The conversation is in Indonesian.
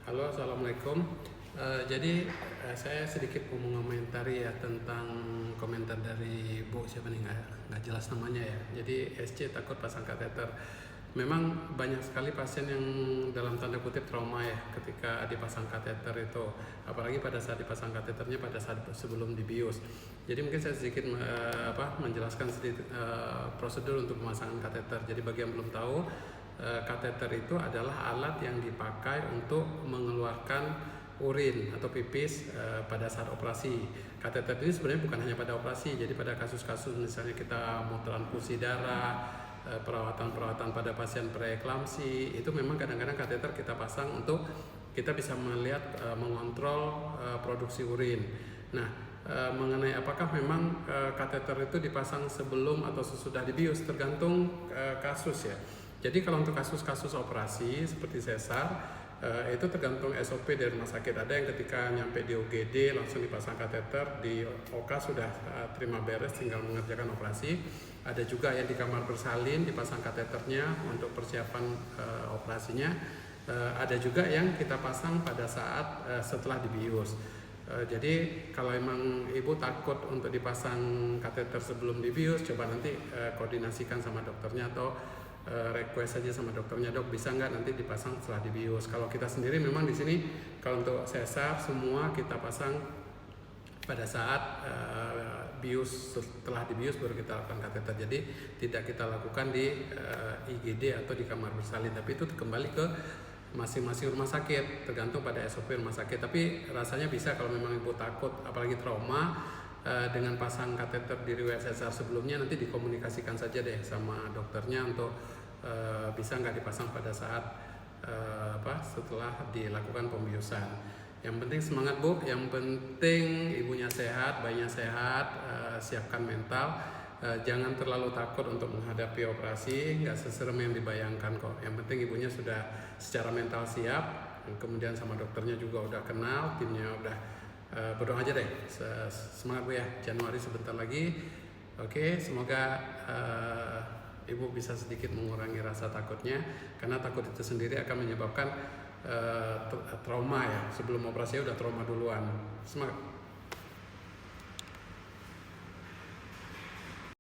Halo, assalamualaikum. Saya sedikit mau mengomentari ya tentang komentar dari Bu siapa nih, nggak jelas namanya ya. Jadi SC takut pasang kateter. Memang banyak sekali pasien yang dalam tanda kutip trauma ya ketika dipasang kateter itu, apalagi pada saat dipasang kateternya pada saat sebelum dibius. Jadi mungkin saya sedikit menjelaskan sedikit prosedur untuk pemasangan kateter. Jadi bagi yang belum tahu, kateter itu adalah alat yang dipakai untuk mengeluarkan urin atau pipis pada saat operasi. Kateter ini sebenarnya bukan hanya pada operasi, jadi pada kasus-kasus misalnya kita mau transfusi darah, perawatan-perawatan pada pasien preeklamsi, itu memang kadang-kadang kateter kita pasang untuk kita bisa melihat mengontrol produksi urin. Nah, mengenai apakah memang kateter itu dipasang sebelum atau sesudah dibius tergantung kasus ya. Jadi kalau untuk kasus-kasus operasi seperti sesar, itu tergantung SOP dari rumah sakit. Ada yang ketika nyampe di UGD langsung dipasang kateter, di OK sudah terima beres tinggal mengerjakan operasi. Ada juga yang di kamar bersalin dipasang kateternya untuk persiapan operasinya. Ada juga yang kita pasang pada saat setelah dibius. Jadi kalau emang ibu takut untuk dipasang kateter sebelum dibius, coba nanti koordinasikan sama dokternya atau request saja sama dokternya, dok bisa nggak nanti dipasang setelah dibius. Kalau kita sendiri memang di sini kalau untuk sesar semua kita pasang pada saat bius, setelah dibius baru kita lakukan kateter. Jadi tidak kita lakukan di IGD atau di kamar bersalin, tapi itu kembali ke masing-masing rumah sakit, tergantung pada SOP rumah sakit. Tapi rasanya bisa kalau memang ibu takut, apalagi trauma, dengan pasang kateter di riwayat sesar sebelumnya, nanti dikomunikasikan saja deh sama dokternya untuk bisa nggak dipasang pada saat setelah dilakukan pembiusan. Yang penting semangat Bu, yang penting ibunya sehat, bayinya sehat, siapkan mental, jangan terlalu takut untuk menghadapi operasi, nggak seserem yang dibayangkan kok. Yang penting ibunya sudah secara mental siap, kemudian sama dokternya juga udah kenal, timnya udah berdoa aja deh, semangat Bu ya, Januari sebentar lagi. Oke, semoga ibu bisa sedikit mengurangi rasa takutnya, karena takut itu sendiri akan menyebabkan trauma ya, sebelum operasi udah trauma duluan. Semangat.